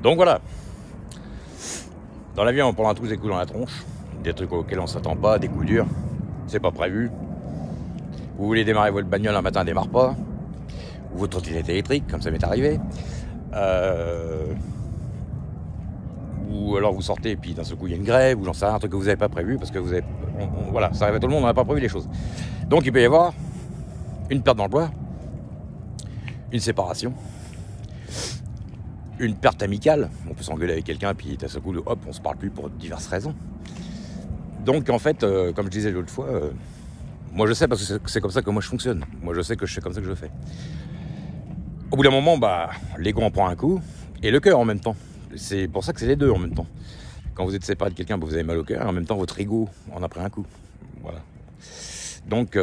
Donc voilà. Dans la vie, on prend tous des coups dans la tronche, des trucs auxquels on s'attend pas, des coups durs, c'est pas prévu. Vous voulez démarrer votre bagnole un matin, elle démarre pas. Ou votre trottinette électrique, comme ça m'est arrivé. Ou alors vous sortez et puis d'un seul coup il y a une grève, ou j'en sais rien, un truc que vous n'avez pas prévu, parce que vous avez. Voilà, ça arrive à tout le monde, on n'a pas prévu les choses. Donc il peut y avoir une perte d'emploi, une séparation, une perte amicale. On peut s'engueuler avec quelqu'un, puis d'un seul coup, hop, on se parle plus pour diverses raisons. Donc en fait, comme je disais l'autre fois, moi je sais parce que c'est comme ça que moi je fonctionne. Moi je sais que c'est comme ça que je fais. Au bout d'un moment, l'ego en prend un coup, et le cœur en même temps. C'est pour ça que c'est les deux en même temps. Quand vous êtes séparé de quelqu'un, vous avez mal au cœur, et en même temps votre ego en a pris un coup. Voilà. Donc,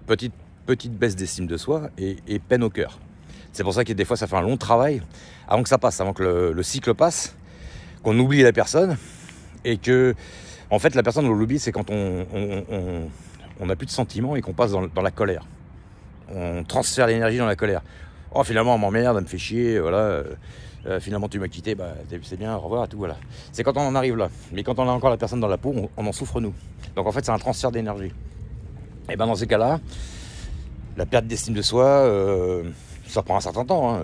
petite baisse d'estime de soi et peine au cœur. C'est pour ça que des fois ça fait un long travail avant que ça passe, avant que le cycle passe, qu'on oublie la personne, et que, en fait, la personne, on l'oublie, c'est quand on n'a plus de sentiments et qu'on passe dans la colère. On transfère l'énergie dans la colère. Oh, finalement, on m'emmerde, elle me fait chier, voilà. Finalement, tu m'as quitté, c'est bien, au revoir, et tout, voilà. C'est quand on en arrive là. Mais quand on a encore la personne dans la peau, on en souffre, nous. Donc, en fait, c'est un transfert d'énergie. Et dans ces cas-là, la perte d'estime de soi, ça prend un certain temps. Hein.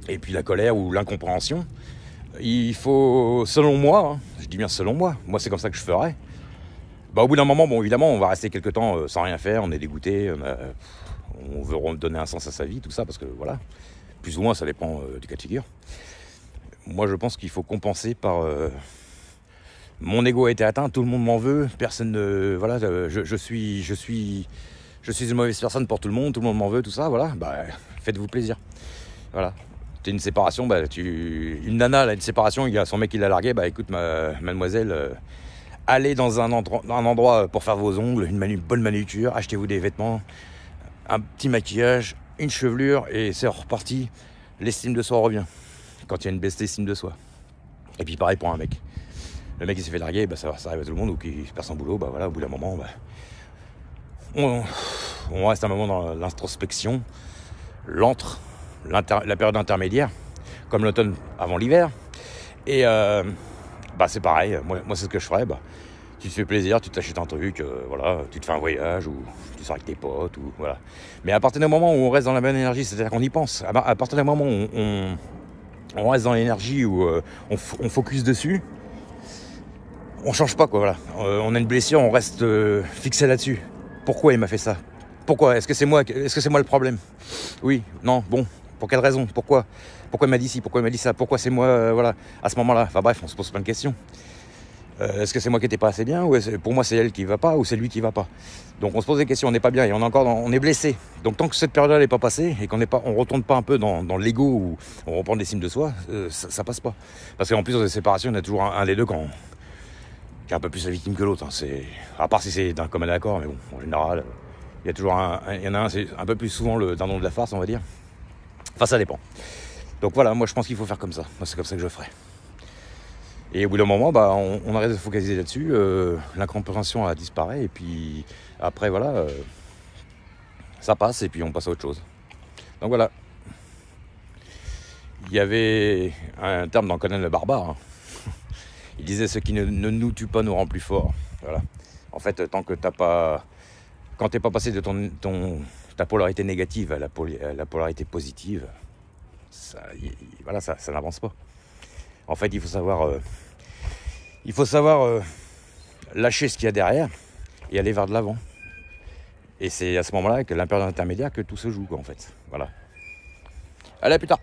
Et puis, la colère ou l'incompréhension, il faut, selon moi, je dis bien selon moi c'est comme ça que je ferais. Au bout d'un moment, évidemment, on va rester quelques temps sans rien faire, on est dégoûté, on veut redonner un sens à sa vie, tout ça, parce que voilà, plus ou moins, ça dépend du cas de figure. Moi, je pense qu'il faut compenser par... mon ego a été atteint, tout le monde m'en veut, personne ne... Voilà, je suis une mauvaise personne pour tout le monde m'en veut, tout ça, voilà, faites-vous plaisir. Voilà. T'es une séparation, une nana, là, une séparation, il y a son mec qui l'a largué, écoute, mademoiselle... allez dans un endroit pour faire vos ongles, une bonne manucure, achetez-vous des vêtements, un petit maquillage, une chevelure, et c'est reparti. L'estime de soi revient quand il y a une baisse d'estime de soi. Et puis pareil pour un mec. Le mec qui s'est fait larguer, ça arrive à tout le monde, ou qui perd son boulot, voilà, au bout d'un moment, on reste un moment dans l'introspection, la période intermédiaire, comme l'automne avant l'hiver. Et c'est pareil, moi c'est ce que je ferais. Tu te fais plaisir, tu t'achètes un truc, voilà, tu te fais un voyage, ou tu sors avec tes potes, ou voilà. Mais à partir du moment où on reste dans la bonne énergie, c'est-à-dire qu'on y pense, à partir du moment où on reste dans l'énergie, où on focus dessus, on change pas, quoi, voilà. On a une blessure, on reste fixé là-dessus. Pourquoi il m'a fait ça ? Pourquoi ? Est-ce que c'est moi le problème ? Oui, non, bon, pour quelle raison ? Pourquoi il m'a dit ci ? Pourquoi il m'a dit ça ? Pourquoi c'est moi, voilà, à ce moment-là ? Enfin bref, on se pose plein de questions. Est-ce que c'est moi qui n'étais pas assez bien, ou pour moi c'est elle qui va pas, ou c'est lui qui va pas? Donc on se pose des questions, on n'est pas bien, et on est blessé. Donc tant que cette période-là n'est pas passée, et on retourne pas un peu dans l'ego, où on reprend l'estime de soi, ça passe pas. Parce qu'en plus dans les séparations, il y a toujours un des deux qui est un peu plus la victime que l'autre. C'est, à part si c'est d'un commun accord, mais bon, en général, il y en a un, c'est un peu plus souvent le dindon de la farce, on va dire. Enfin, ça dépend. Donc voilà, moi je pense qu'il faut faire comme ça. Moi c'est comme ça que je ferais. Et au bout d'un moment, on arrête de se focaliser là-dessus, l'incompréhension a disparu, et puis après, voilà, ça passe, et puis on passe à autre chose. Donc voilà. Il y avait un terme dans Conan le Barbare. Il disait « Ce qui ne nous tue pas nous rend plus forts ». Voilà. En fait, tant que quand t'es pas passé de ta polarité négative à la polarité positive, ça n'avance pas. En fait, il faut savoir lâcher ce qu'il y a derrière et aller vers de l'avant. Et c'est à ce moment-là, que la période intermédiaire, que tout se joue, quoi, en fait. Voilà. Allez, à plus tard.